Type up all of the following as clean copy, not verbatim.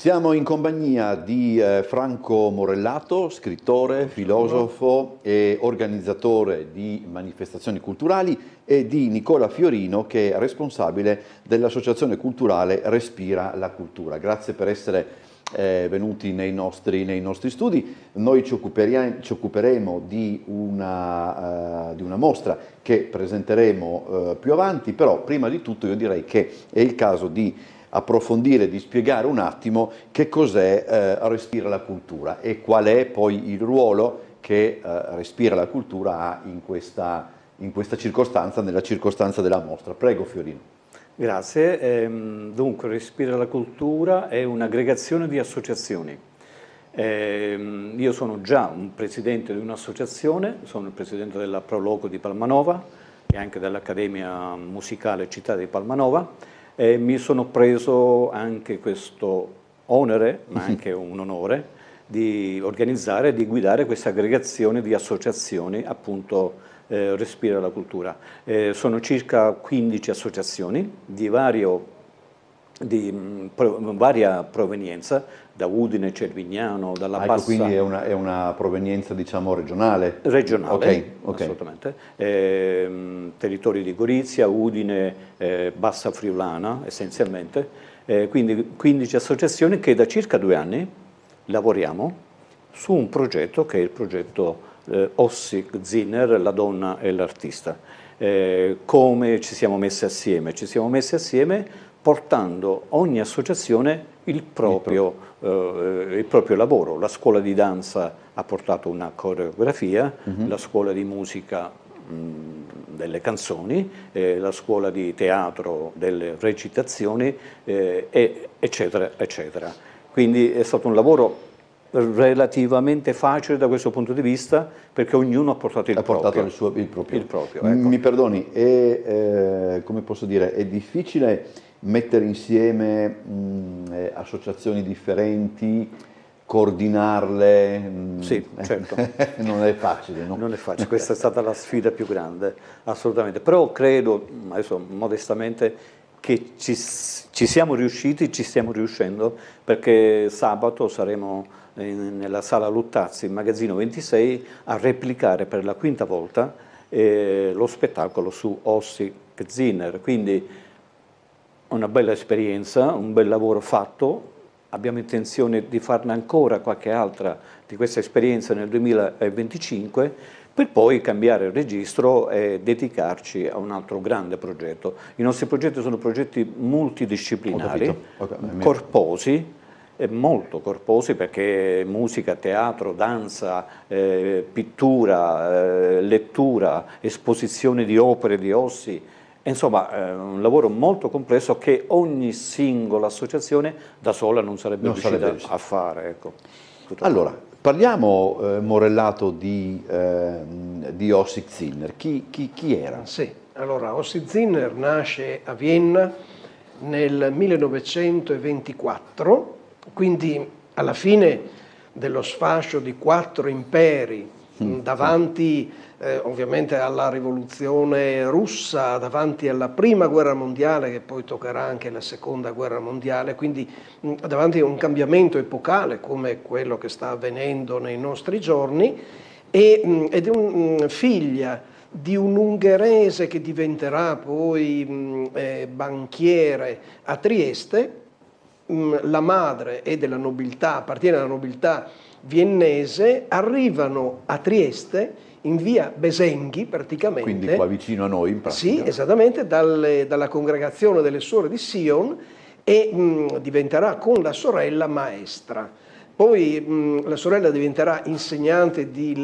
Siamo in compagnia di Franco Morellato, scrittore, filosofo e organizzatore di manifestazioni culturali, e di Nicola Fiorino, che è responsabile dell'associazione culturale Respira la Cultura. Grazie per essere venuti nei nostri studi. Noi ci occuperemo di una mostra che presenteremo più avanti, però prima di tutto io direi che è il caso di approfondire, di spiegare un attimo che cos'è Respira la Cultura e qual è poi il ruolo che Respira la Cultura ha in questa circostanza, nella circostanza della mostra. Prego Fiorino. Grazie. Dunque, Respira la Cultura è un'aggregazione di associazioni. Io sono già un presidente di un'associazione, sono il presidente della Proloco di Palmanova e anche dell'Accademia Musicale Città di Palmanova. Mi sono preso anche questo onere, ma anche un onore, di organizzare e di guidare questa aggregazione di associazioni, appunto Respira la Cultura. Sono circa 15 associazioni di varia provenienza, da Udine, Cervignano, dalla Bassa... Quindi è una provenienza, diciamo, regionale? Regionale, okay. Assolutamente. Territori di Gorizia, Udine, Bassa Friulana, essenzialmente. Quindi 15 associazioni che da circa 2 anni lavoriamo su un progetto che è il progetto Ossi-Zinner, la donna e l'artista. Come ci siamo messi assieme? Ci siamo messi assieme portando ogni associazione il proprio lavoro. La scuola di danza ha portato una coreografia, la scuola di musica delle canzoni, la scuola di teatro delle recitazioni, eccetera, eccetera. Quindi è stato un lavoro relativamente facile da questo punto di vista, perché ognuno ha portato il proprio. Il proprio. Ecco. Mi perdoni, come posso dire, è difficile mettere insieme associazioni differenti, coordinarle? Sì, certo. Non è facile, no? Non è facile, questa è stata la sfida più grande, assolutamente. Però credo, adesso modestamente, che ci siamo riusciti, ci stiamo riuscendo, perché sabato saremo nella Sala Luttazzi, in Magazzino 26, a replicare per la 5ª volta lo spettacolo su Ossi-Zinner. Quindi una bella esperienza, un bel lavoro fatto. Abbiamo intenzione di farne ancora qualche altra di questa esperienza nel 2025, per poi cambiare il registro e dedicarci a un altro grande progetto. I nostri progetti sono progetti multidisciplinari, corposi, molto corposi, perché musica, teatro, danza, pittura, lettura, esposizione di opere di Ossi. Insomma, è un lavoro molto complesso che ogni singola associazione da sola non sarebbe riuscita a fare. Ecco. Allora, parliamo, Morellato, di Ossi-Zinner. Chi era? Sì, allora Ossi-Zinner nasce a Vienna nel 1924, quindi alla fine dello sfascio di 4 imperi, davanti ovviamente alla rivoluzione russa, davanti alla prima guerra mondiale, che poi toccherà anche la seconda guerra mondiale, quindi davanti a un cambiamento epocale come quello che sta avvenendo nei nostri giorni, ed è figlia di un ungherese che diventerà poi banchiere a Trieste. La madre è della nobiltà, appartiene alla nobiltà viennese, arrivano a Trieste in via Besenghi praticamente. Quindi qua vicino a noi in pratica. Sì, esattamente, dalla congregazione delle Suore di Sion, e diventerà con la sorella maestra. Poi la sorella diventerà insegnante di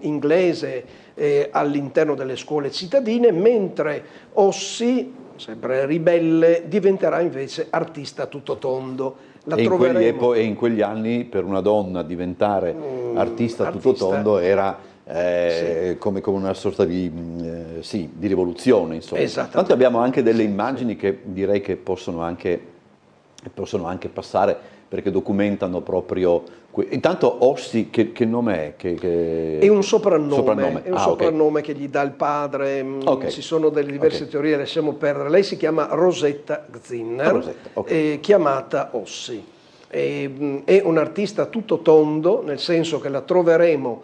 inglese all'interno delle scuole cittadine, mentre Ossi, sempre ribelle, diventerà invece artista a tutto tondo. E in quegli anni per una donna diventare artista a tutto tondo era come una sorta di rivoluzione, insomma. Tanto abbiamo anche delle immagini che direi che possono anche passare, perché documentano proprio... Intanto Ossi, che nome è? È un soprannome, è un soprannome che gli dà il padre. Ci sono delle diverse teorie, lasciamo perdere. Lei si chiama Rosetta Zinner, chiamata Ossi. È un artista tutto tondo, nel senso che la troveremo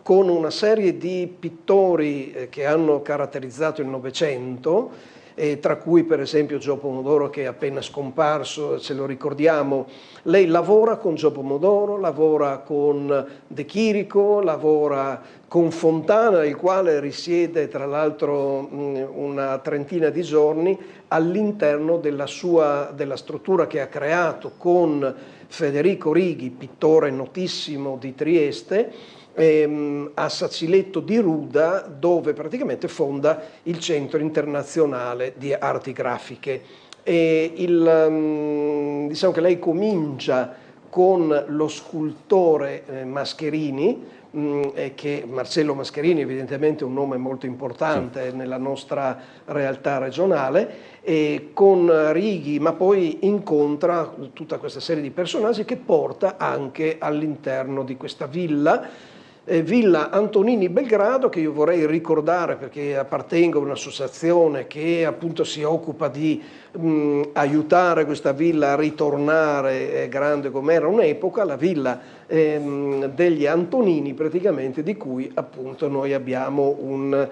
con una serie di pittori che hanno caratterizzato il Novecento, tra cui per esempio Gio Pomodoro, che è appena scomparso, ce lo ricordiamo. Lei lavora con Gio Pomodoro, lavora con De Chirico, lavora con Fontana, il quale risiede tra l'altro una trentina di giorni all'interno della struttura che ha creato con Federico Righi, pittore notissimo di Trieste, a Saciletto di Ruda, dove praticamente fonda il Centro Internazionale di Arti Grafiche. Diciamo che lei comincia con lo scultore Mascherini, che Marcello Mascherini evidentemente è un nome molto importante nella nostra realtà regionale, e con Righi, ma poi incontra tutta questa serie di personaggi che porta anche all'interno di questa villa Antonini Belgrado, che io vorrei ricordare perché appartengo a un'associazione che appunto si occupa di aiutare questa villa a ritornare grande come era un'epoca, la villa degli Antonini praticamente, di cui appunto noi abbiamo un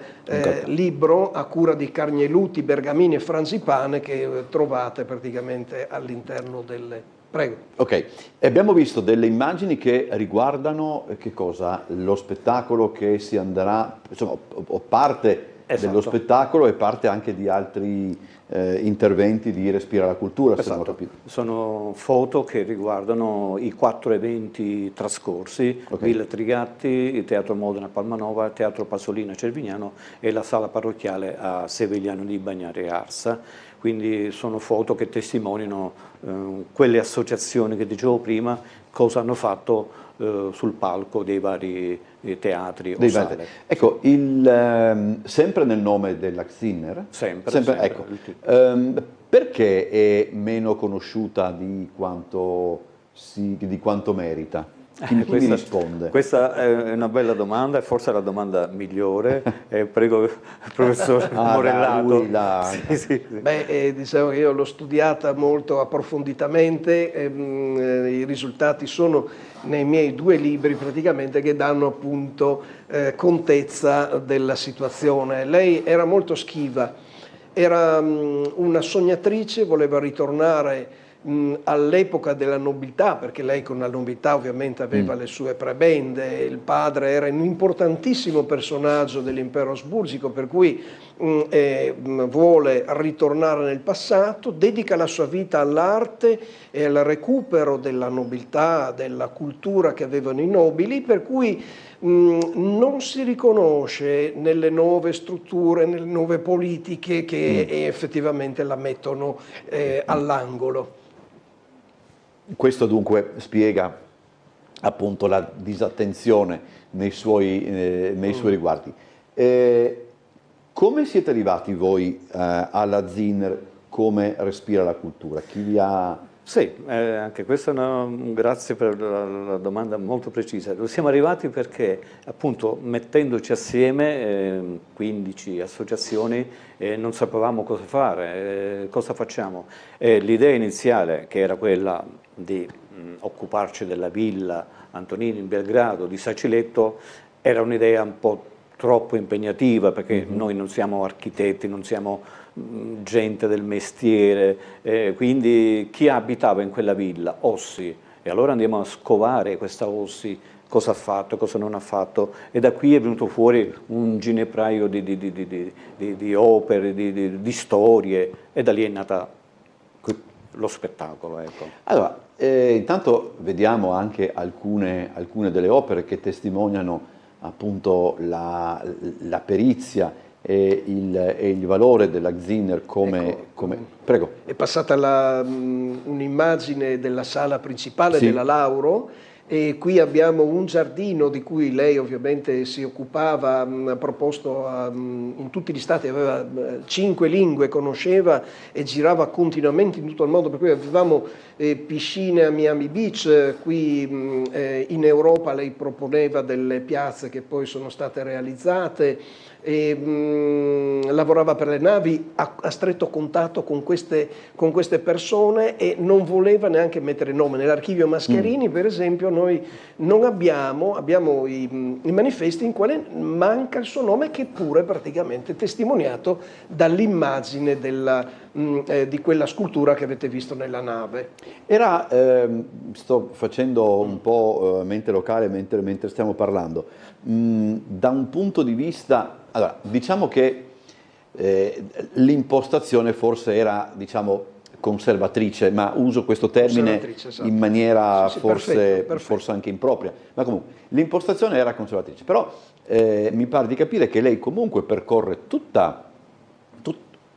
libro a cura di Carneluti, Bergamini e Frangipane che trovate praticamente all'interno delle... Prego. Ok, abbiamo visto delle immagini che riguardano che cosa? Lo spettacolo che si andrà, insomma, o parte dello spettacolo e parte anche di altri interventi di Respira la Cultura, se non ho capito. Sono foto che riguardano i 4 eventi trascorsi, Villa Trigatti, il Teatro Modena Palmanova, il Teatro Pasolini a Cervignano e la Sala Parrocchiale a Sevegliano di Bagnari e Arsa. Quindi sono foto che testimoniano quelle associazioni che dicevo prima, cosa hanno fatto sul palco dei vari teatri o sale. Ecco, sempre nel nome della Xiner, sempre, ecco, perché è meno conosciuta di quanto merita? Chi mi risponde? Questa è una bella domanda, e forse è la domanda migliore. Prego il professor Morellato. Diciamo che io l'ho studiata molto approfonditamente, i risultati sono nei miei 2 libri praticamente, che danno appunto contezza della situazione. Lei era molto schiva, era una sognatrice, voleva ritornare all'epoca della nobiltà, perché lei con la nobiltà ovviamente aveva le sue prebende, il padre era un importantissimo personaggio dell'impero asburgico, per cui vuole ritornare nel passato, dedica la sua vita all'arte e al recupero della nobiltà, della cultura che avevano i nobili, per cui non si riconosce nelle nuove strutture, nelle nuove politiche che effettivamente la mettono all'angolo. Questo dunque spiega appunto la disattenzione nei suoi riguardi. Come siete arrivati voi alla Zinner come Respira la Cultura? Chi vi ha... Sì, anche questa grazie per la domanda molto precisa. Siamo arrivati perché appunto mettendoci assieme 15 associazioni non sapevamo cosa fare, cosa facciamo. L'idea iniziale, che era quella di occuparci della villa Antonini in Belgrado, di Saciletto, era un'idea un po' troppo impegnativa, perché noi non siamo architetti, non siamo gente del mestiere, quindi chi abitava in quella villa? Ossi, e allora andiamo a scovare questa Ossi, cosa ha fatto, cosa non ha fatto, e da qui è venuto fuori un ginepraio di opere, di storie, e da lì è nata lo spettacolo. Ecco. Allora, intanto vediamo anche alcune delle opere che testimoniano appunto la perizia e il valore della Zinner come... Prego. È passata un'immagine della sala principale della Lauro, e qui abbiamo un giardino di cui lei ovviamente si occupava, ha proposto in tutti gli stati, aveva 5 lingue, conosceva e girava continuamente in tutto il mondo, per cui avevamo piscine a Miami Beach, qui in Europa lei proponeva delle piazze che poi sono state realizzate, lavorava per le navi a stretto contatto con queste persone e non voleva neanche mettere nome. Nell'archivio Mascherini, per esempio, noi non abbiamo i manifesti in quale manca il suo nome, che pure praticamente testimoniato dall'immagine di quella scultura che avete visto nella nave. Era, sto facendo un po' mente locale mentre stiamo parlando, da un punto di vista, allora, diciamo che l'impostazione forse era, diciamo, conservatrice, ma uso questo termine esatto, in maniera sì, forse, perfetto. forse anche impropria, ma comunque l'impostazione era conservatrice, però mi pare di capire che lei comunque percorre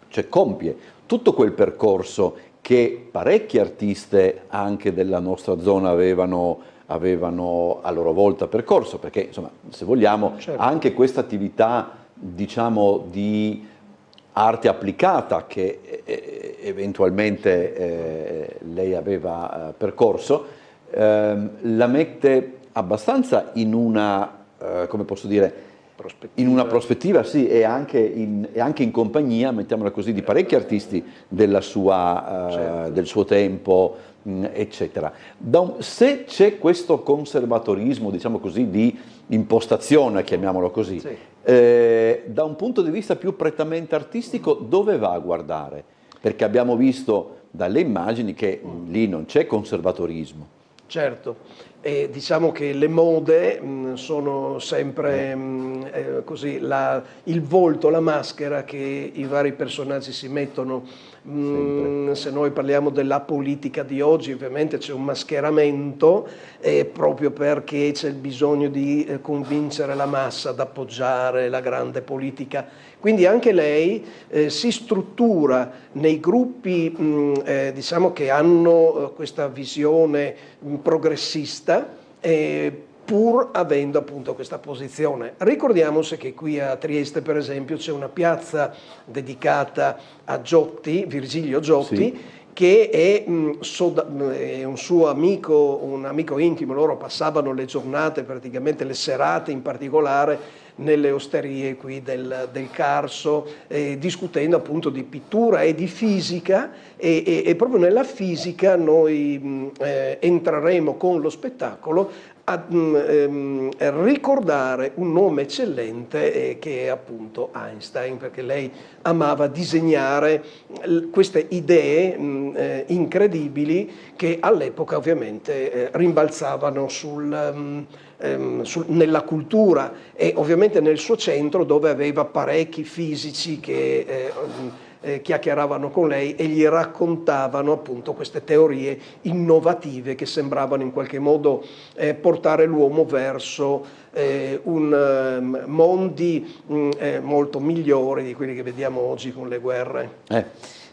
cioè compie tutto quel percorso che parecchie artiste anche della nostra zona avevano a loro volta percorso, perché insomma, se vogliamo, certo, anche questa attività, diciamo, di arte applicata che eventualmente lei aveva percorso, la mette abbastanza in una, come posso dire, in una prospettiva, sì, e anche in compagnia, mettiamola così, di parecchi artisti del suo tempo, eccetera. Se c'è questo conservatorismo, diciamo così, di impostazione, chiamiamolo così, sì, da un punto di vista più prettamente artistico, dove va a guardare? Perché abbiamo visto dalle immagini che lì non c'è conservatorismo. Certo, e diciamo che le mode sono sempre così, il volto, la maschera che i vari personaggi si mettono. Se noi parliamo della politica di oggi, ovviamente c'è un mascheramento, proprio perché c'è il bisogno di convincere la massa ad appoggiare la grande politica. Quindi anche lei si struttura nei gruppi diciamo che hanno questa visione progressista, pur avendo appunto questa posizione. Ricordiamoci che qui a Trieste, per esempio, c'è una piazza dedicata a Giotti, Virgilio Giotti, sì, che è un suo amico, un amico intimo. Loro passavano le giornate, praticamente le serate in particolare, nelle osterie qui del Carso, discutendo appunto di pittura e di fisica, e proprio nella fisica noi entreremo con lo spettacolo a ricordare un nome eccellente che è appunto Einstein, perché lei amava disegnare queste idee incredibili che all'epoca ovviamente rimbalzavano nella cultura, e ovviamente nel suo centro, dove aveva parecchi fisici che chiacchieravano con lei e gli raccontavano appunto queste teorie innovative che sembravano in qualche modo portare l'uomo verso mondi molto migliori di quelli che vediamo oggi con le guerre.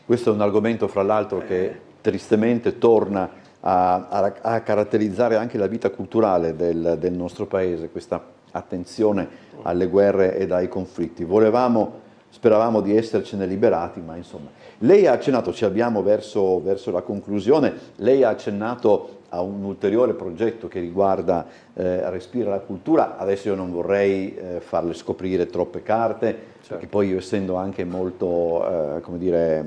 Questo è un argomento, fra l'altro, che tristemente torna a caratterizzare anche la vita culturale del nostro paese, questa attenzione alle guerre e ai conflitti. Speravamo di essercene liberati, ma insomma. Lei ha accennato, ci abbiamo verso la conclusione, lei ha accennato a un ulteriore progetto che riguarda Respira la cultura. Adesso io non vorrei farle scoprire troppe carte, certo, perché poi io, essendo anche molto, come dire,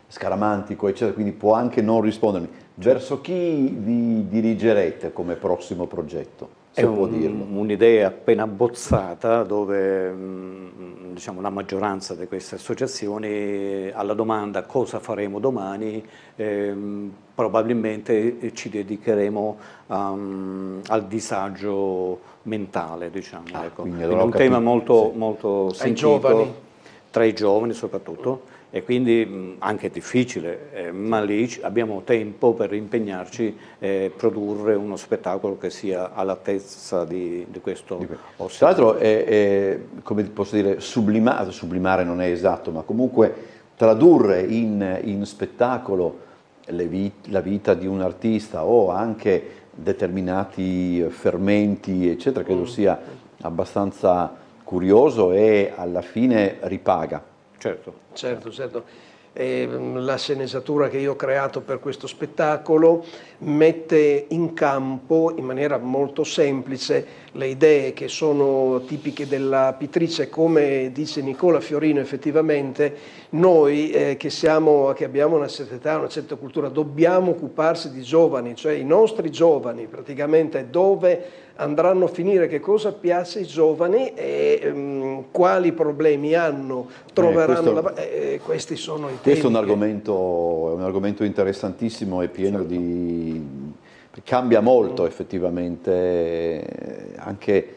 scaramantico, eccetera, quindi può anche non rispondermi. Verso chi vi dirigerete come prossimo progetto? È un'idea appena abbozzata, dove diciamo, la maggioranza di queste associazioni, alla domanda cosa faremo domani, probabilmente ci dedicheremo al disagio mentale, diciamo. Ecco. Quindi è un tema molto sentito tra i giovani soprattutto. E quindi anche difficile, ma lì abbiamo tempo per impegnarci e produrre uno spettacolo che sia all'altezza di questo. Tra l'altro, come posso dire, sublimare non è esatto, ma comunque tradurre in spettacolo la vita di un artista o anche determinati fermenti, eccetera, credo sia abbastanza curioso e alla fine ripaga. Certo. la sceneggiatura che io ho creato per questo spettacolo mette in campo in maniera molto semplice le idee che sono tipiche della pittrice. Come dice Nicola Fiorino, effettivamente noi che abbiamo una certa età, una certa cultura, dobbiamo occuparsi di giovani, cioè i nostri giovani praticamente, dove andranno a finire, che cosa piace ai giovani e quali problemi hanno, troveranno questi sono i temi. Questo è un argomento interessantissimo e pieno di... cambia molto effettivamente, anche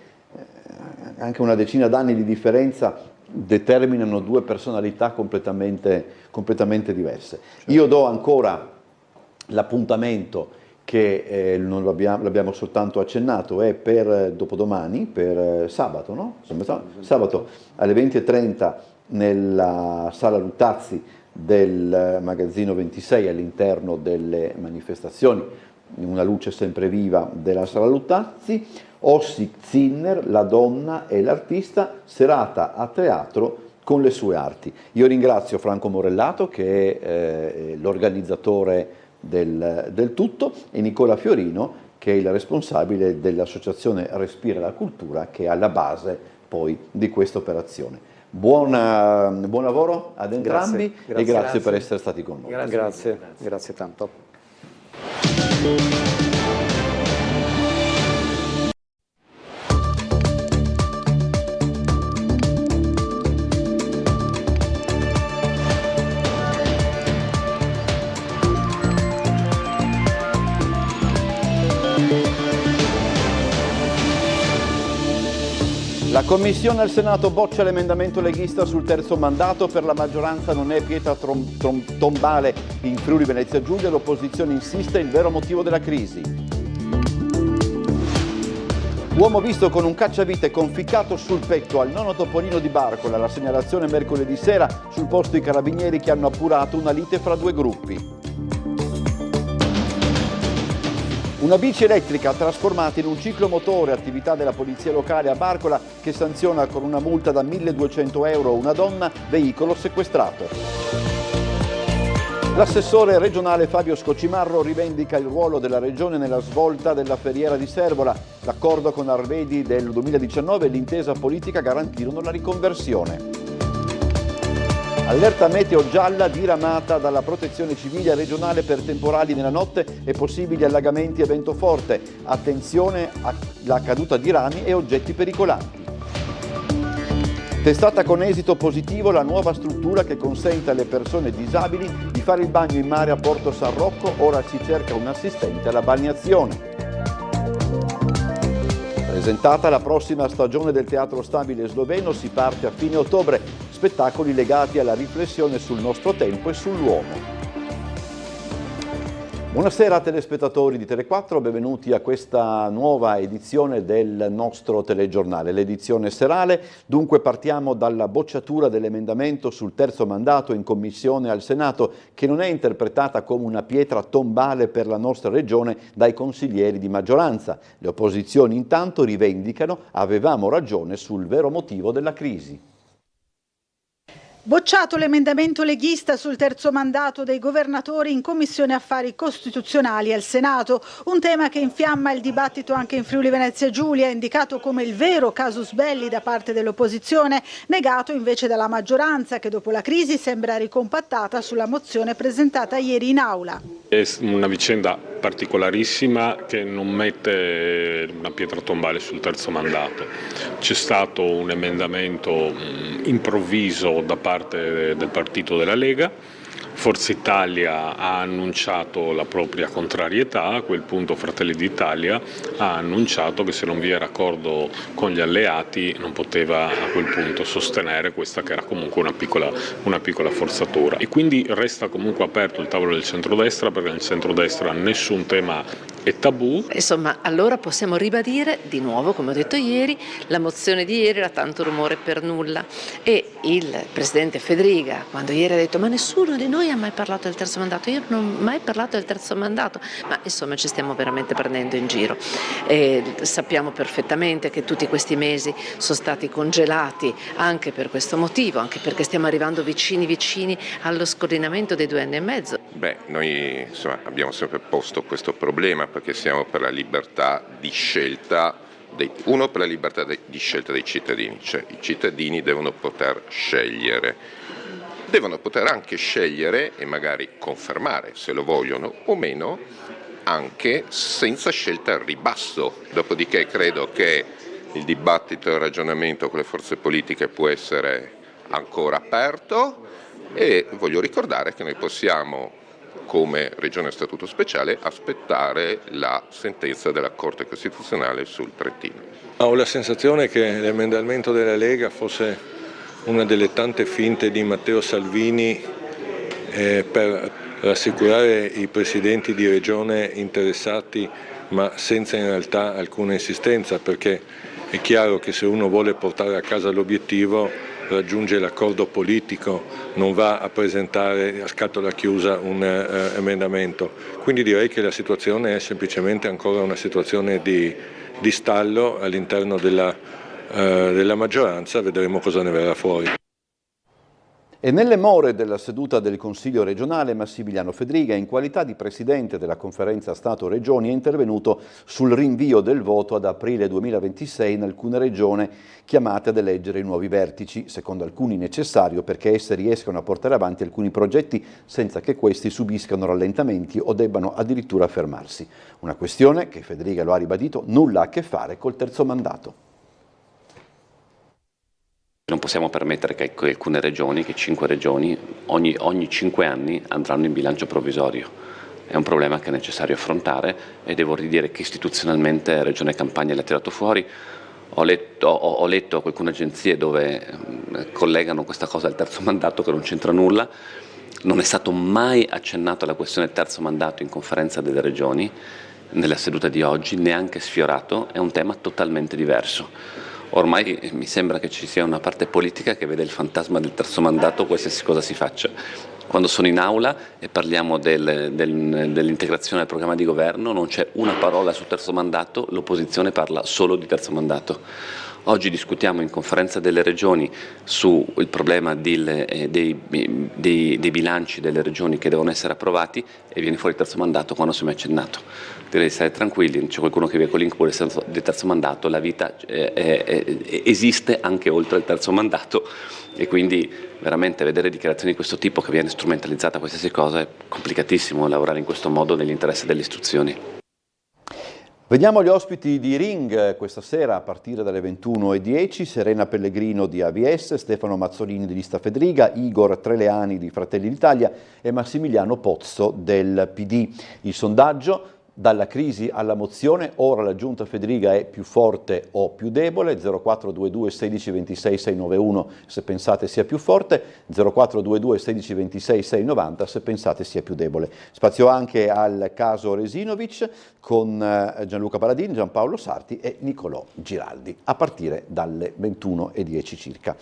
una decina d'anni di differenza determinano due personalità completamente diverse. Io do ancora l'appuntamento che non l'abbiamo soltanto accennato, è per dopodomani, per sabato, no? Sabato alle 20:30 nella sala Luttazzi del magazzino 26 all'interno delle manifestazioni, una luce sempre viva della sala Luttazzi, Ossi Zinner, la donna e l'artista, serata a teatro con le sue arti. Io ringrazio Franco Morellato che è l'organizzatore del tutto e Nicola Fiorino che è il responsabile dell'associazione Respira la Cultura che è alla base poi di questa operazione. Buon lavoro ad entrambi e grazie per essere stati con noi. Grazie tanto. La Commissione al Senato boccia l'emendamento leghista sul terzo mandato, per la maggioranza non è pietra tombale in Friuli Venezia Giulia, l'opposizione insiste, il vero motivo della crisi. Uomo visto con un cacciavite conficcato sul petto al nono Topolino di Barcola, la segnalazione mercoledì sera, sul posto i carabinieri che hanno appurato una lite fra due gruppi. Una bici elettrica trasformata in un ciclomotore, attività della polizia locale a Barcola che sanziona con una multa da 1.200 euro una donna, veicolo sequestrato. L'assessore regionale Fabio Scocimarro rivendica il ruolo della regione nella svolta della Ferriera di Servola. L'accordo con Arvedi del 2019 e l'intesa politica garantirono la riconversione. Allerta meteo gialla diramata dalla Protezione Civile regionale per temporali nella notte e possibili allagamenti e vento forte. Attenzione alla caduta di rami e oggetti pericolanti. Testata con esito positivo la nuova struttura che consente alle persone disabili di fare il bagno in mare a Porto San Rocco, ora si cerca un assistente alla balneazione. Presentata la prossima stagione del Teatro Stabile sloveno, si parte a fine ottobre, spettacoli legati alla riflessione sul nostro tempo e sull'uomo. Buonasera telespettatori di Tele4, benvenuti a questa nuova edizione del nostro telegiornale, l'edizione serale. Dunque partiamo dalla bocciatura dell'emendamento sul terzo mandato in commissione al Senato, che non è interpretata come una pietra tombale per la nostra regione dai consiglieri di maggioranza. Le opposizioni intanto rivendicano: avevamo ragione sul vero motivo della crisi. Bocciato l'emendamento leghista sul terzo mandato dei governatori in Commissione Affari Costituzionali al Senato, un tema che infiamma il dibattito anche in Friuli Venezia Giulia, indicato come il vero casus belli da parte dell'opposizione, negato invece dalla maggioranza che dopo la crisi sembra ricompattata sulla mozione presentata ieri in aula. È una vicenda particolarissima che non mette una pietra tombale sul terzo mandato. C'è stato un emendamento improvviso da parte del partito della Lega. Forza Italia ha annunciato la propria contrarietà, a quel punto Fratelli d'Italia ha annunciato che se non vi era accordo con gli alleati non poteva a quel punto sostenere questa che era comunque una piccola forzatura. E quindi resta comunque aperto il tavolo del centrodestra, perché nel centrodestra nessun tema è tabù. Insomma, allora possiamo ribadire di nuovo, come ho detto ieri, la mozione di ieri era tanto rumore per nulla, e il Presidente Fedriga, quando ieri ha detto ma nessuno di noi ha mai parlato del terzo mandato, io non ho mai parlato del terzo mandato, ma insomma ci stiamo veramente prendendo in giro. Sappiamo perfettamente che tutti questi mesi sono stati congelati anche per questo motivo, anche perché stiamo arrivando vicini allo scordinamento dei 2 anni e mezzo. Noi abbiamo sempre posto questo problema perché siamo per la libertà di scelta, per la libertà di scelta dei cittadini, cioè i cittadini devono poter scegliere, devono poter anche scegliere e magari confermare se lo vogliono o meno, anche senza scelta al ribasso. Dopodiché credo che il dibattito e il ragionamento con le forze politiche può essere ancora aperto, e voglio ricordare che noi possiamo, come Regione a Statuto Speciale, aspettare la sentenza della Corte Costituzionale sul Trentino. Ho la sensazione che l'emendamento della Lega fosse una delle tante finte di Matteo Salvini per rassicurare i presidenti di regione interessati, ma senza in realtà alcuna insistenza, perché è chiaro che se uno vuole portare a casa l'obiettivo raggiunge l'accordo politico, non va a presentare a scatola chiusa un emendamento. Quindi direi che la situazione è semplicemente ancora una situazione di stallo all'interno della maggioranza, vedremo cosa ne verrà fuori. E nelle more della seduta del Consiglio regionale, Massimiliano Fedriga, in qualità di Presidente della Conferenza Stato-Regioni, è intervenuto sul rinvio del voto ad aprile 2026 in alcune regioni chiamate ad eleggere i nuovi vertici, secondo alcuni necessario perché esse riescano a portare avanti alcuni progetti senza che questi subiscano rallentamenti o debbano addirittura fermarsi. Una questione che, Fedriga lo ha ribadito, nulla ha a che fare col terzo mandato. Non possiamo permettere che alcune regioni, che 5 regioni, ogni 5 anni andranno in bilancio provvisorio. È un problema che è necessario affrontare e devo ridire che istituzionalmente Regione Campania l'ha tirato fuori. Ho letto alcune agenzie dove collegano questa cosa al terzo mandato, che non c'entra nulla. Non è stato mai accennato alla questione del terzo mandato in conferenza delle regioni, nella seduta di oggi, neanche sfiorato, è un tema totalmente diverso. Ormai mi sembra che ci sia una parte politica che vede il fantasma del terzo mandato qualsiasi cosa si faccia. Quando sono in aula e parliamo dell'integrazione del programma di governo non c'è una parola sul terzo mandato, l'opposizione parla solo di terzo mandato. Oggi discutiamo in conferenza delle regioni sul problema dei bilanci delle regioni che devono essere approvati e viene fuori il terzo mandato quando si è mai accennato. Direi di stare tranquilli, c'è qualcuno che vive con l'incubo del terzo mandato, la vita esiste anche oltre il terzo mandato e quindi veramente vedere dichiarazioni di questo tipo che viene strumentalizzata qualsiasi cosa è complicatissimo lavorare in questo modo nell'interesse delle istituzioni. Vediamo gli ospiti di Ring questa sera a partire dalle 21:10, Serena Pellegrino di AVS, Stefano Mazzolini di Lista Fedriga, Igor Treleani di Fratelli d'Italia e Massimiliano Pozzo del PD. Il sondaggio: dalla crisi alla mozione, ora la giunta Fedriga è più forte o più debole, 0422 16 26 691 se pensate sia più forte, 0422 16 26 690 se pensate sia più debole. Spazio anche al caso Resinovic con Gianluca Paladini, Giampaolo Sarti e Nicolò Giraldi, a partire dalle 21:10 circa.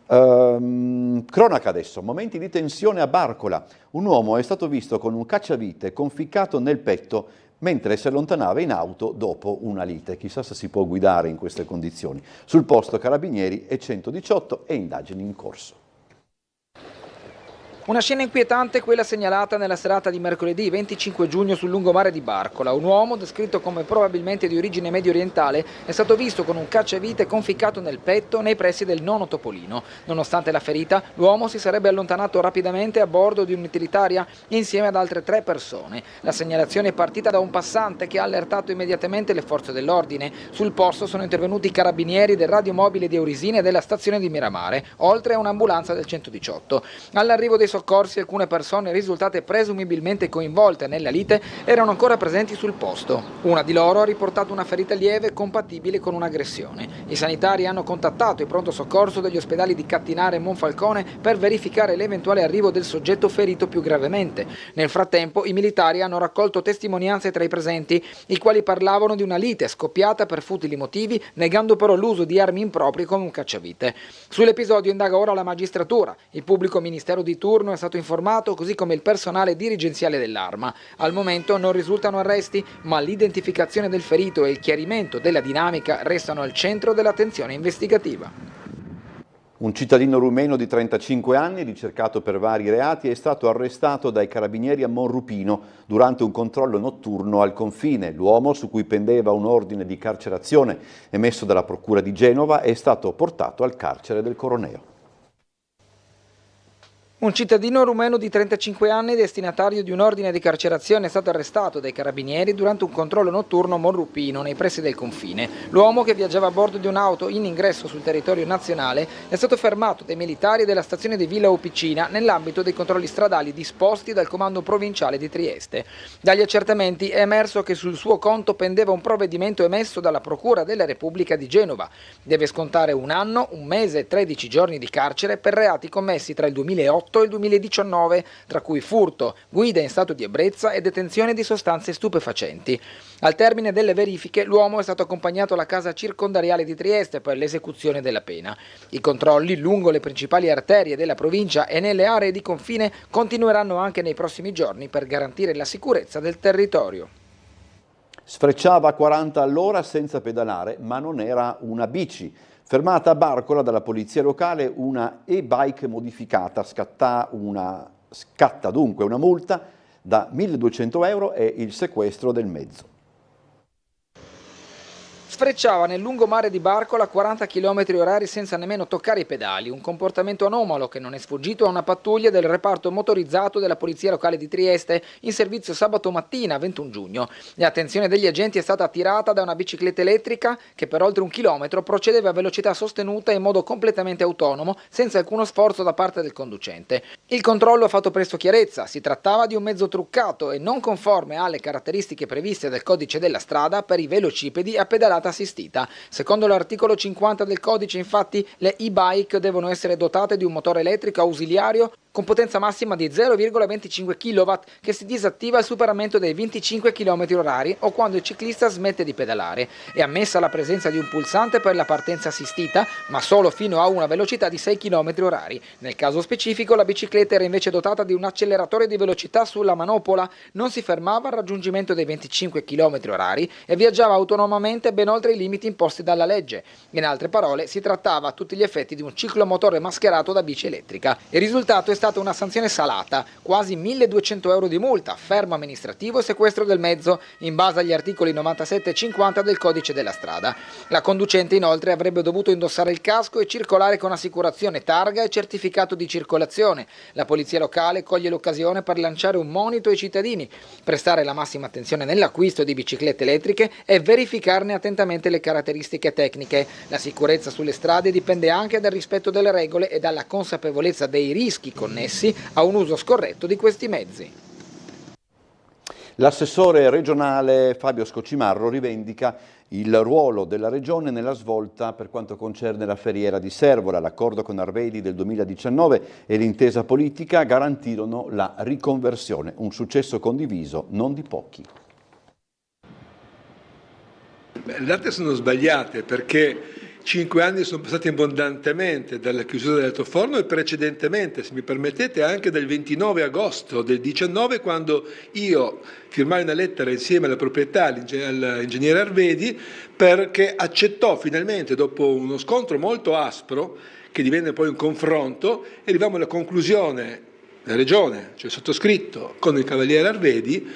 Cronaca adesso, momenti di tensione a Barcola. Un uomo è stato visto con un cacciavite conficcato nel petto mentre si allontanava in auto dopo una lite. Chissà se si può guidare in queste condizioni. Sul posto Carabinieri e 118 e indagini in corso. Una scena inquietante quella segnalata nella serata di mercoledì 25 giugno sul lungomare di Barcola. Un uomo, descritto come probabilmente di origine medio orientale, è stato visto con un cacciavite conficcato nel petto nei pressi del Nono Topolino. Nonostante la ferita, l'uomo si sarebbe allontanato rapidamente a bordo di un'utilitaria insieme ad altre 3 persone. La segnalazione è partita da un passante che ha allertato immediatamente le forze dell'ordine. Sul posto sono intervenuti i carabinieri del radiomobile di Eurisini e della stazione di Miramare, oltre a un'ambulanza del 118. All'arrivo dei soccorsi alcune persone risultate presumibilmente coinvolte nella lite erano ancora presenti sul posto. Una di loro ha riportato una ferita lieve compatibile con un'aggressione. I sanitari hanno contattato il pronto soccorso degli ospedali di Cattinare e Monfalcone per verificare l'eventuale arrivo del soggetto ferito più gravemente. Nel frattempo i militari hanno raccolto testimonianze tra i presenti, i quali parlavano di una lite scoppiata per futili motivi, negando però l'uso di armi improprie come un cacciavite. Sull'episodio indaga ora la magistratura. Il pubblico ministero di turno è stato informato, così come il personale dirigenziale dell'Arma. Al momento non risultano arresti, ma l'identificazione del ferito e il chiarimento della dinamica restano al centro dell'attenzione investigativa. Un cittadino rumeno di 35 anni, ricercato per vari reati, è stato arrestato dai carabinieri a Monrupino durante un controllo notturno al confine. L'uomo, su cui pendeva un ordine di carcerazione emesso dalla Procura di Genova, è stato portato al carcere del Coroneo. Un cittadino rumeno di 35 anni, destinatario di un ordine di carcerazione, è stato arrestato dai carabinieri durante un controllo notturno a Monrupino, nei pressi del confine. L'uomo, che viaggiava a bordo di un'auto in ingresso sul territorio nazionale, è stato fermato dai militari della stazione di Villa Opicina nell'ambito dei controlli stradali disposti dal comando provinciale di Trieste. Dagli accertamenti è emerso che sul suo conto pendeva un provvedimento emesso dalla Procura della Repubblica di Genova. Deve scontare 1 anno, 1 mese e 13 giorni di carcere per reati commessi tra il 2008 e il 2019, tra cui furto, guida in stato di ebbrezza e detenzione di sostanze stupefacenti. Al termine delle verifiche, l'uomo è stato accompagnato alla casa circondariale di Trieste per l'esecuzione della pena. I controlli lungo le principali arterie della provincia e nelle aree di confine continueranno anche nei prossimi giorni per garantire la sicurezza del territorio. Sfrecciava a 40 all'ora senza pedalare, ma non era una bici. Fermata a Barcola dalla polizia locale una e-bike modificata, scatta dunque una multa da 1.200 euro e il sequestro del mezzo. Sfrecciava nel lungomare di Barcola a 40 km/h senza nemmeno toccare i pedali, un comportamento anomalo che non è sfuggito a una pattuglia del reparto motorizzato della Polizia Locale di Trieste in servizio sabato mattina 21 giugno. L'attenzione degli agenti è stata attirata da una bicicletta elettrica che per oltre 1 chilometro procedeva a velocità sostenuta in modo completamente autonomo, senza alcuno sforzo da parte del conducente. Il controllo ha fatto presto chiarezza, si trattava di un mezzo truccato e non conforme alle caratteristiche previste dal codice della strada per i velocipedi a pedalata assistita. Secondo l'articolo 50 del codice, infatti, le e-bike devono essere dotate di un motore elettrico ausiliario con potenza massima di 0,25 kW che si disattiva al superamento dei 25 km/h o quando il ciclista smette di pedalare. È ammessa la presenza di un pulsante per la partenza assistita, ma solo fino a una velocità di 6 km/h. Nel caso specifico la bicicletta era invece dotata di un acceleratore di velocità sulla manopola, non si fermava al raggiungimento dei 25 km/h e viaggiava autonomamente ben oltre i limiti imposti dalla legge. In altre parole, si trattava a tutti gli effetti di un ciclomotore mascherato da bici elettrica. Il risultato è stata una sanzione salata, quasi 1.200 euro di multa, fermo amministrativo e sequestro del mezzo, in base agli articoli 97 e 50 del codice della strada. La conducente inoltre avrebbe dovuto indossare il casco e circolare con assicurazione, targa e certificato di circolazione. La polizia locale coglie l'occasione per lanciare un monito ai cittadini, prestare la massima attenzione nell'acquisto di biciclette elettriche e verificarne attentamente le caratteristiche tecniche. La sicurezza sulle strade dipende anche dal rispetto delle regole e dalla consapevolezza dei rischi connessi a un uso scorretto di questi mezzi. L'assessore regionale Fabio Scocimarro rivendica il ruolo della Regione nella svolta per quanto concerne la Ferriera di Servola. L'accordo con Arvedi del 2019 e l'intesa politica garantirono la riconversione, un successo condiviso non di pochi. Le date sono sbagliate perché 5 anni sono passati abbondantemente dalla chiusura dell'altoforno e precedentemente, se mi permettete, anche del 29 agosto del 19, quando io firmai una lettera insieme alla proprietà, all'ingegnere Arvedi, perché accettò finalmente, dopo uno scontro molto aspro, che divenne poi un confronto, e arrivammo alla conclusione, la Regione, cioè sottoscritto con il Cavaliere Arvedi,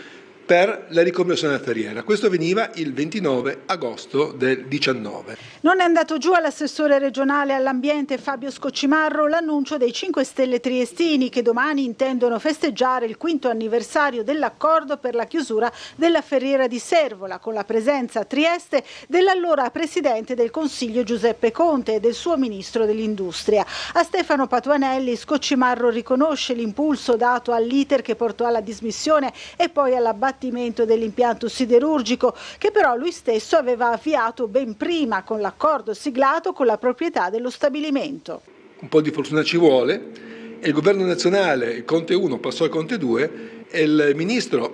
per la riconversione della ferriera. Questo avveniva il 29 agosto del 19. Non è andato giù all'assessore regionale all'ambiente Fabio Scoccimarro l'annuncio dei 5 Stelle triestini che domani intendono festeggiare il 5° anniversario dell'accordo per la chiusura della ferriera di Servola, con la presenza a Trieste dell'allora presidente del Consiglio Giuseppe Conte e del suo ministro dell'Industria. A Stefano Patuanelli Scoccimarro riconosce l'impulso dato all'iter che portò alla dismissione e poi all'abbattimento dell'impianto siderurgico, che però lui stesso aveva avviato ben prima con l'accordo siglato con la proprietà dello stabilimento. Un po' di fortuna ci vuole e il governo nazionale, il Conte 1 passò al Conte 2 e il ministro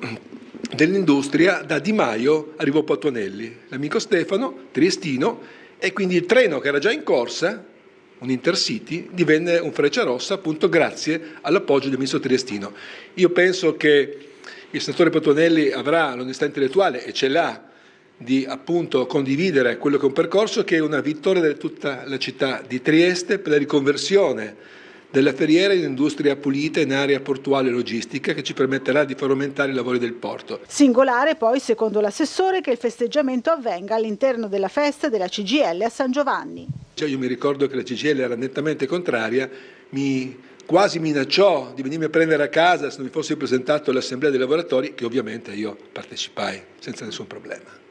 dell'Industria da Di Maio arrivò Patuanelli, l'amico Stefano, triestino, e quindi il treno che era già in corsa, un Intercity, divenne un Frecciarossa appunto grazie all'appoggio del ministro triestino. Io penso che il senatore Patuanelli avrà l'onestà intellettuale, e ce l'ha, di appunto condividere quello che è un percorso che è una vittoria di tutta la città di Trieste per la riconversione della ferriera in industria pulita in area portuale e logistica, che ci permetterà di far aumentare i lavori del porto. Singolare poi, secondo l'assessore, che il festeggiamento avvenga all'interno della festa della CGIL a San Giovanni. Io mi ricordo che la CGIL era nettamente contraria, quasi minacciò di venirmi a prendere a casa se non mi fossi presentato all'assemblea dei lavoratori, che ovviamente io partecipai senza nessun problema.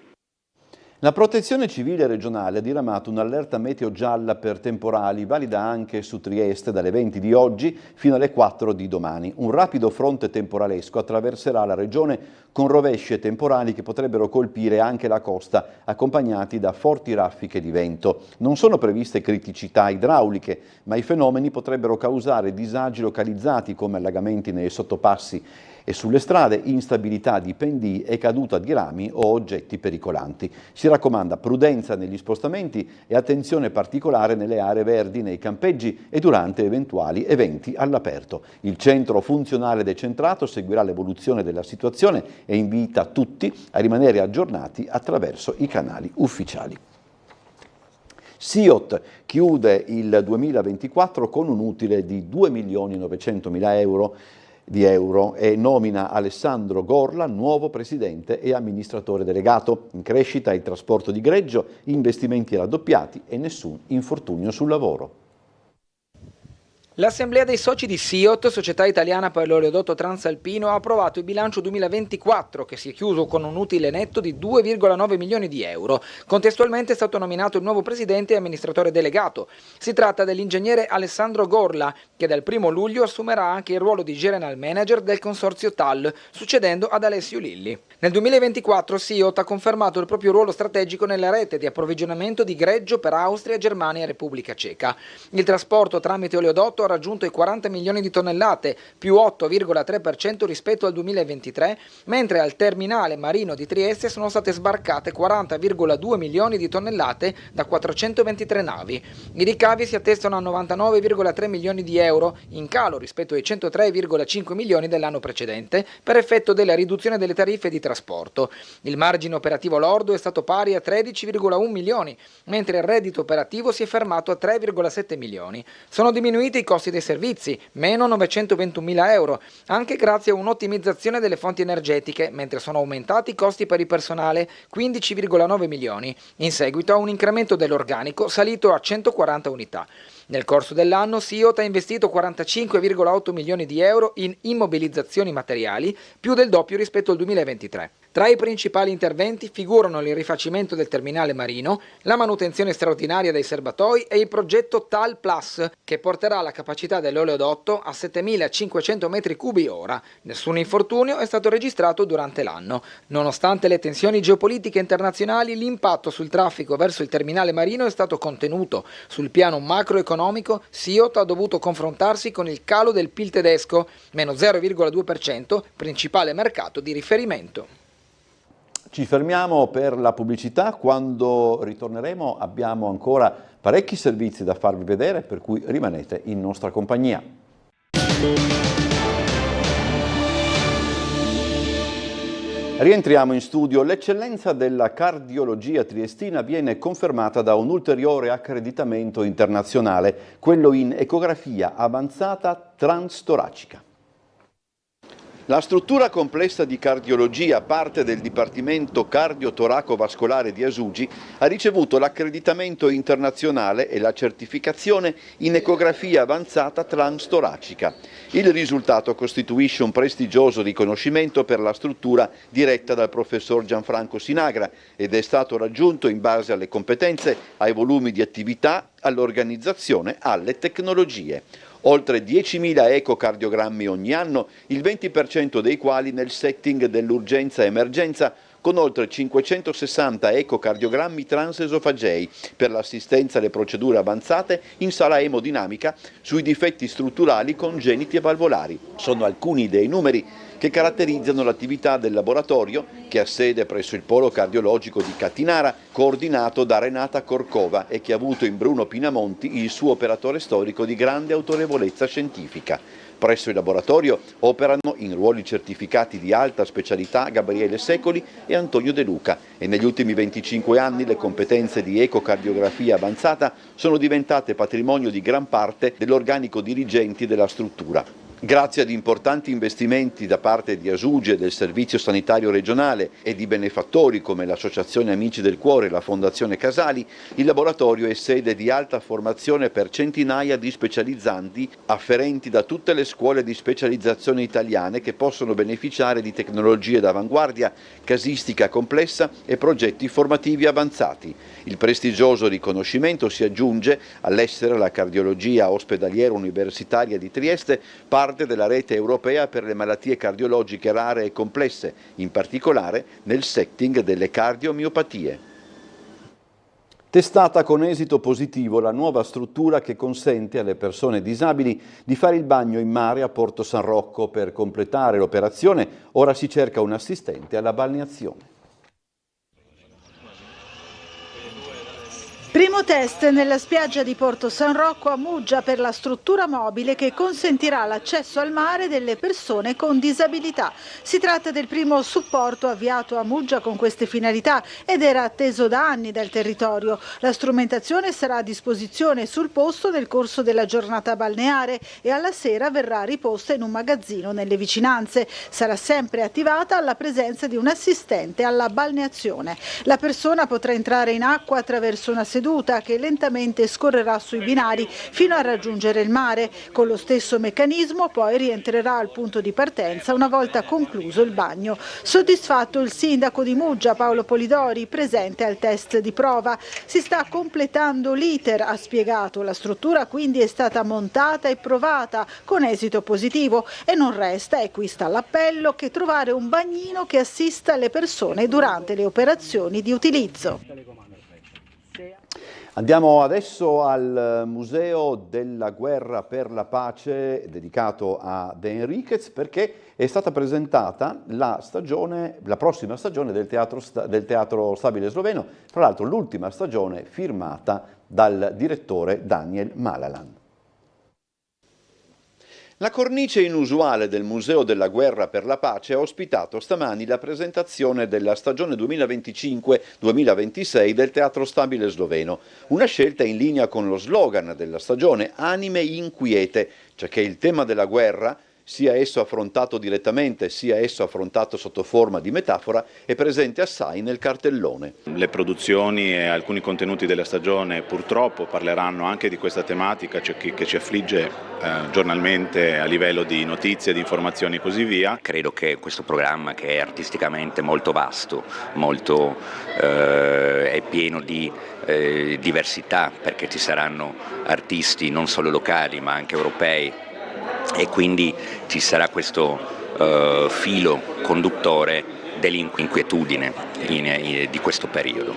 La Protezione Civile regionale ha diramato un'allerta meteo gialla per temporali, valida anche su Trieste dalle 20 di oggi fino alle 4 di domani. Un rapido fronte temporalesco attraverserà la regione con rovesci e temporali che potrebbero colpire anche la costa, accompagnati da forti raffiche di vento. Non sono previste criticità idrauliche, ma i fenomeni potrebbero causare disagi localizzati come allagamenti nei sottopassi e sulle strade, instabilità di pendii e caduta di rami o oggetti pericolanti. Si raccomanda prudenza negli spostamenti e attenzione particolare nelle aree verdi, nei campeggi e durante eventuali eventi all'aperto. Il centro funzionale decentrato seguirà l'evoluzione della situazione e invita tutti a rimanere aggiornati attraverso i canali ufficiali. SIOT chiude il 2024 con un utile di 2.900.000 euro e nomina Alessandro Gorla nuovo presidente e amministratore delegato. In crescita il trasporto di greggio, investimenti raddoppiati e nessun infortunio sul lavoro. L'Assemblea dei soci di SIOT, Società Italiana per l'Oleodotto Transalpino, ha approvato il bilancio 2024 che si è chiuso con un utile netto di 2,9 milioni di euro. Contestualmente è stato nominato il nuovo presidente e amministratore delegato. Si tratta dell'ingegnere Alessandro Gorla, che dal 1 luglio assumerà anche il ruolo di General Manager del consorzio TAL, succedendo ad Alessio Lilli. Nel 2024 SIOT ha confermato il proprio ruolo strategico nella rete di approvvigionamento di greggio per Austria, Germania e Repubblica Ceca. Il trasporto tramite oleodotto ha raggiunto i 40 milioni di tonnellate, più 8,3% rispetto al 2023, mentre al terminale marino di Trieste sono state sbarcate 40,2 milioni di tonnellate da 423 navi. I ricavi si attestano a 99,3 milioni di euro, in calo rispetto ai 103,5 milioni dell'anno precedente, per effetto della riduzione delle tariffe di trasporto. Il margine operativo lordo è stato pari a 13,1 milioni, mentre il reddito operativo si è fermato a 3,7 milioni. Sono diminuiti i costi dei servizi, meno 921.000 euro, anche grazie a un'ottimizzazione delle fonti energetiche, mentre sono aumentati i costi per il personale, 15,9 milioni, in seguito a un incremento dell'organico salito a 140 unità. Nel corso dell'anno SIOT ha investito 45,8 milioni di euro in immobilizzazioni materiali, più del doppio rispetto al 2023. Tra i principali interventi figurano il rifacimento del terminale marino, la manutenzione straordinaria dei serbatoi e il progetto TAL Plus, che porterà la capacità dell'oleodotto a 7.500 metri cubi ora. Nessun infortunio è stato registrato durante l'anno. Nonostante le tensioni geopolitiche internazionali, l'impatto sul traffico verso il terminale marino è stato contenuto. Sul piano macroeconomico, SIOT ha dovuto confrontarsi con il calo del PIL tedesco, meno 0,2%, principale mercato di riferimento. Ci fermiamo per la pubblicità, quando ritorneremo abbiamo ancora parecchi servizi da farvi vedere, per cui rimanete in nostra compagnia. Rientriamo in studio. L'eccellenza della cardiologia triestina viene confermata da un ulteriore accreditamento internazionale, quello in ecografia avanzata transtoracica. La struttura complessa di cardiologia, parte del Dipartimento Cardio-Toraco-Vascolare di Asugi, ha ricevuto l'accreditamento internazionale e la certificazione in ecografia avanzata transtoracica. Il risultato costituisce un prestigioso riconoscimento per la struttura diretta dal professor Gianfranco Sinagra ed è stato raggiunto in base alle competenze, ai volumi di attività, all'organizzazione, alle tecnologie. Oltre 10.000 ecocardiogrammi ogni anno, il 20% dei quali nel setting dell'urgenza-emergenza, con oltre 560 ecocardiogrammi transesofagei per l'assistenza alle procedure avanzate in sala emodinamica sui difetti strutturali congeniti e valvolari. Sono alcuni dei numeri che caratterizzano l'attività del laboratorio, che ha sede presso il Polo Cardiologico di Cattinara, coordinato da Renata Corcova e che ha avuto in Bruno Pinamonti il suo operatore storico di grande autorevolezza scientifica. Presso il laboratorio operano in ruoli certificati di alta specialità Gabriele Secoli e Antonio De Luca e negli ultimi 25 anni le competenze di ecocardiografia avanzata sono diventate patrimonio di gran parte dell'organico dirigenti della struttura. Grazie ad importanti investimenti da parte di Asugi e del Servizio Sanitario Regionale e di benefattori come l'Associazione Amici del Cuore e la Fondazione Casali, il laboratorio è sede di alta formazione per centinaia di specializzanti afferenti da tutte le scuole di specializzazione italiane che possono beneficiare di tecnologie d'avanguardia, casistica complessa e progetti formativi avanzati. Il prestigioso riconoscimento si aggiunge all'essere la cardiologia ospedaliera universitaria di Trieste parte della rete europea per le malattie cardiologiche rare e complesse, in particolare nel setting delle cardiomiopatie. Testata con esito positivo la nuova struttura che consente alle persone disabili di fare il bagno in mare a Porto San Rocco. Per completare l'operazione ora si cerca un assistente alla balneazione. Primo test nella spiaggia di Porto San Rocco a Muggia per la struttura mobile che consentirà l'accesso al mare delle persone con disabilità. Si tratta del primo supporto avviato a Muggia con queste finalità ed era atteso da anni dal territorio. La strumentazione sarà a disposizione sul posto nel corso della giornata balneare e alla sera verrà riposta in un magazzino nelle vicinanze. Sarà sempre attivata alla presenza di un assistente alla balneazione. La persona potrà entrare in acqua attraverso una seduta che lentamente scorrerà sui binari fino a raggiungere il mare. Con lo stesso meccanismo poi rientrerà al punto di partenza una volta concluso il bagno. Soddisfatto il sindaco di Muggia, Paolo Polidori, presente al test di prova. Si sta completando l'iter, ha spiegato. La struttura quindi è stata montata e provata con esito positivo e non resta, e qui sta l'appello, che trovare un bagnino che assista le persone durante le operazioni di utilizzo. Andiamo adesso al Museo della Guerra per la Pace dedicato a De Enriquez, perché è stata presentata la prossima stagione del Teatro Stabile Sloveno, tra l'altro l'ultima stagione firmata dal direttore Daniel Malalan. La cornice inusuale del Museo della Guerra per la Pace ha ospitato stamani la presentazione della stagione 2025-2026 del Teatro Stabile Sloveno, una scelta in linea con lo slogan della stagione Anime inquiete, cioè che il tema della guerra, sia esso affrontato direttamente, sia esso affrontato sotto forma di metafora, è presente assai nel cartellone. Le produzioni e alcuni contenuti della stagione purtroppo parleranno anche di questa tematica che ci affligge giornalmente a livello di notizie, di informazioni e così via. Credo che questo programma, che è artisticamente molto vasto, è pieno di diversità, perché ci saranno artisti non solo locali ma anche europei, e quindi ci sarà questo filo conduttore dell'inquietudine di questo periodo.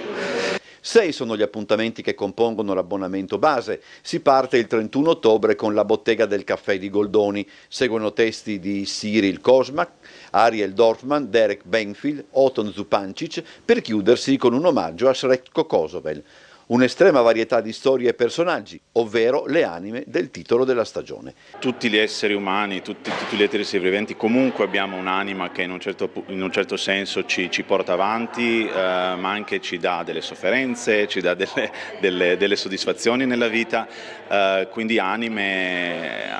6 sono gli appuntamenti che compongono l'abbonamento base. Si parte il 31 ottobre con La Bottega del Caffè di Goldoni. Seguono testi di Cyril Kozmak, Ariel Dorfman, Derek Benfield, Oton Zupancic, per chiudersi con un omaggio a Sretko Kosovel. un'estrema varietà di storie e personaggi, ovvero le anime del titolo della stagione. Tutti gli esseri umani, tutti gli esseri viventi, comunque abbiamo un'anima che in un certo senso ci porta avanti, ma anche ci dà delle sofferenze, ci dà delle soddisfazioni nella vita, quindi anime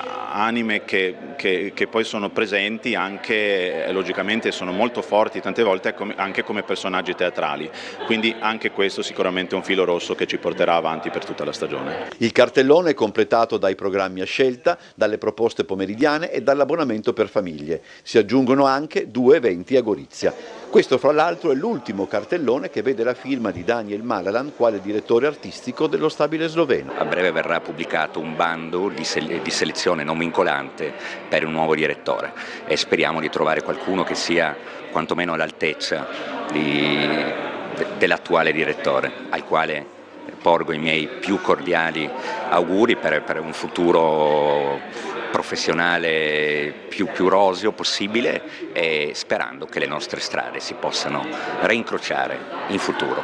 che poi sono presenti anche, logicamente sono molto forti tante volte anche come personaggi teatrali, quindi anche questo sicuramente è un filo rosso che ci porterà avanti per tutta la stagione. Il cartellone è completato dai programmi a scelta, dalle proposte pomeridiane e dall'abbonamento per famiglie. Si aggiungono anche 2 eventi a Gorizia. Questo fra l'altro è l'ultimo cartellone che vede la firma di Daniel Malalan quale direttore artistico dello stabile sloveno. A breve verrà pubblicato un bando di selezione non vincolante per un nuovo direttore e speriamo di trovare qualcuno che sia quantomeno all'altezza dell'attuale direttore, al quale porgo i miei più cordiali auguri per un futuro professionale più roseo possibile e sperando che le nostre strade si possano reincrociare in futuro.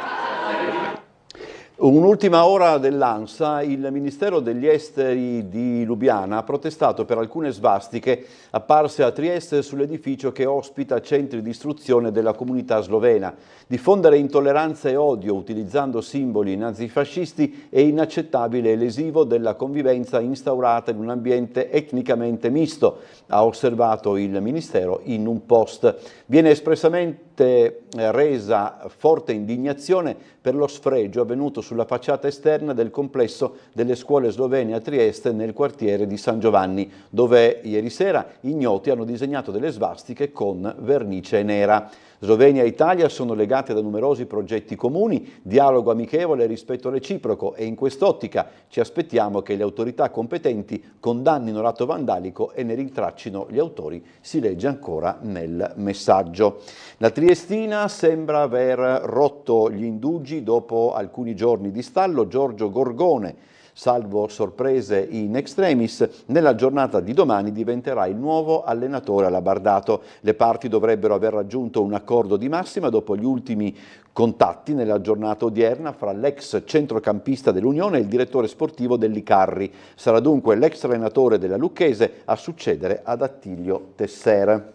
Un'ultima ora dell'ANSA, il Ministero degli Esteri di Lubiana ha protestato per alcune svastiche apparse a Trieste sull'edificio che ospita centri di istruzione della comunità slovena. Diffondere intolleranza e odio utilizzando simboli nazifascisti è inaccettabile e lesivo della convivenza instaurata in un ambiente etnicamente misto, ha osservato il Ministero in un post. Viene espressamente resa forte indignazione per lo sfregio avvenuto sulla facciata esterna del complesso delle scuole slovene a Trieste nel quartiere di San Giovanni, dove ieri sera ignoti hanno disegnato delle svastiche con vernice nera. Slovenia e Italia sono legate da numerosi progetti comuni, dialogo amichevole e rispetto reciproco e in quest'ottica ci aspettiamo che le autorità competenti condannino l'atto vandalico e ne rintraccino gli autori, si legge ancora nel messaggio. La Triestina sembra aver rotto gli indugi dopo alcuni giorni di stallo. Giorgio Gorgone, salvo sorprese in extremis, nella giornata di domani diventerà il nuovo allenatore alabardato. Le parti dovrebbero aver raggiunto un accordo di massima dopo gli ultimi contatti nella giornata odierna fra l'ex centrocampista dell'Unione e il direttore sportivo dell'Icarri. Sarà dunque l'ex allenatore della Lucchese a succedere ad Attilio Tesser.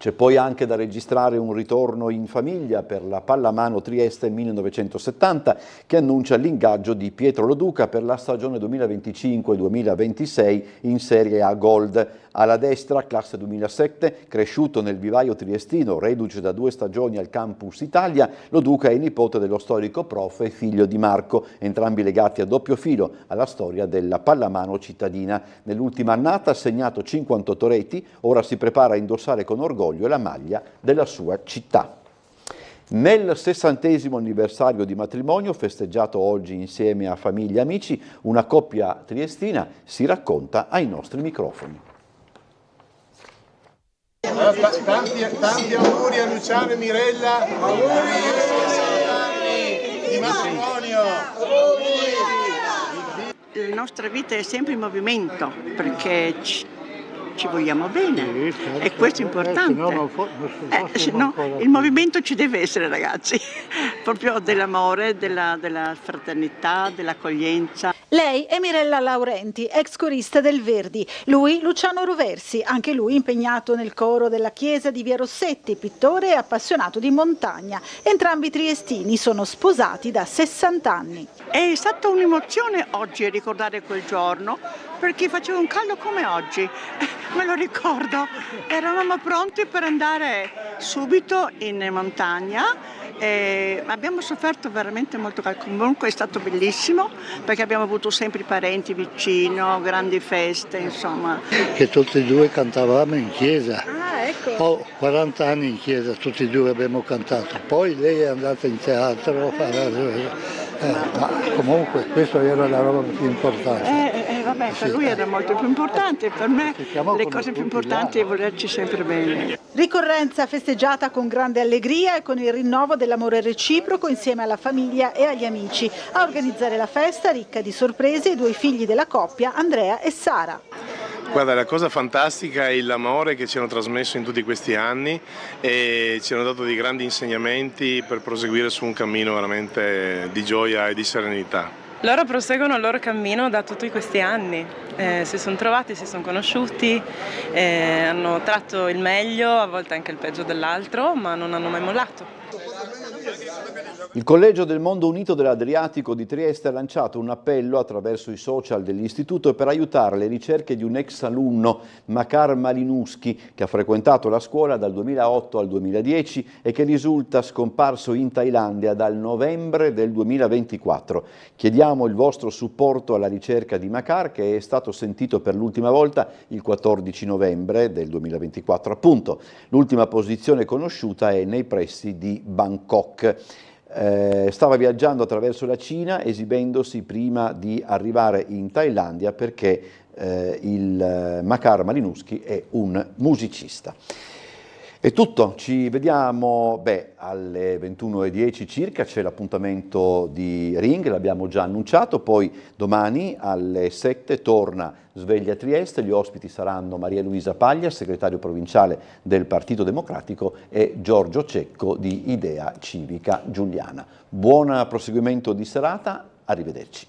C'è poi anche da registrare un ritorno in famiglia per la pallamano Trieste 1970 che annuncia l'ingaggio di Pietro Loduca per la stagione 2025-2026 in Serie A Gold. Alla destra, classe 2007, cresciuto nel vivaio triestino, reduce da 2 stagioni al Campus Italia, Loduca è nipote dello storico prof e figlio di Marco, entrambi legati a doppio filo alla storia della pallamano cittadina. Nell'ultima annata ha segnato 58 reti, ora si prepara a indossare con orgoglio la maglia della sua città. Nel 60° anniversario di matrimonio, festeggiato oggi insieme a famiglia e amici, una coppia triestina si racconta ai nostri microfoni. Tanti auguri a Luciano e Mirella, auguri di matrimonio. La nostra vita è sempre in movimento perché ci vogliamo bene e questo è importante. Il movimento ci deve essere, ragazzi, proprio dell'amore, della fraternità, dell'accoglienza. Lei è Mirella Laurenti, ex corista del Verdi. Lui Luciano Roversi, anche lui impegnato nel coro della chiesa di Via Rossetti, pittore e appassionato di montagna. Entrambi triestini sono sposati da 60 anni. È stata un'emozione oggi ricordare quel giorno perché faceva un caldo come oggi, me lo ricordo. Eravamo pronti per andare subito in montagna. Abbiamo sofferto veramente molto caldo, comunque è stato bellissimo perché abbiamo avuto sempre i parenti vicino, grandi feste, insomma. Che tutti e due cantavamo in chiesa. Ah, ecco. Ho 40 anni in chiesa, tutti e due abbiamo cantato. Poi lei è andata in teatro, ma comunque questa era la roba più importante. Vabbè, per lui era molto più importante, per me le cose più importanti è volerci sempre bene. Ricorrenza festeggiata con grande allegria e con il rinnovo dell'amore reciproco insieme alla famiglia e agli amici. A organizzare la festa, ricca di sorprese, i 2 figli della coppia, Andrea e Sara. Guarda, la cosa fantastica è l'amore che ci hanno trasmesso in tutti questi anni e ci hanno dato dei grandi insegnamenti per proseguire su un cammino veramente di gioia e di serenità. Loro proseguono il loro cammino da tutti questi anni, si sono trovati, si sono conosciuti, hanno tratto il meglio, a volte anche il peggio dell'altro, ma non hanno mai mollato. Il Collegio del Mondo Unito dell'Adriatico di Trieste ha lanciato un appello attraverso i social dell'istituto per aiutare le ricerche di un ex alunno, Makar Malinowski, che ha frequentato la scuola dal 2008 al 2010 e che risulta scomparso in Thailandia dal novembre del 2024. Chiediamo il vostro supporto alla ricerca di Makar, che è stato sentito per l'ultima volta il 14 novembre del 2024. Appunto, l'ultima posizione conosciuta è nei pressi di Bangkok. Stava viaggiando attraverso la Cina, esibendosi prima di arrivare in Thailandia, perché il Makar Malinowski è un musicista. È tutto, ci vediamo alle 21:10 circa, c'è l'appuntamento di Ring, l'abbiamo già annunciato, poi domani alle 7 torna Sveglia Trieste, gli ospiti saranno Maria Luisa Paglia, segretario provinciale del Partito Democratico, e Giorgio Cecco di Idea Civica Giuliana. Buon proseguimento di serata, arrivederci.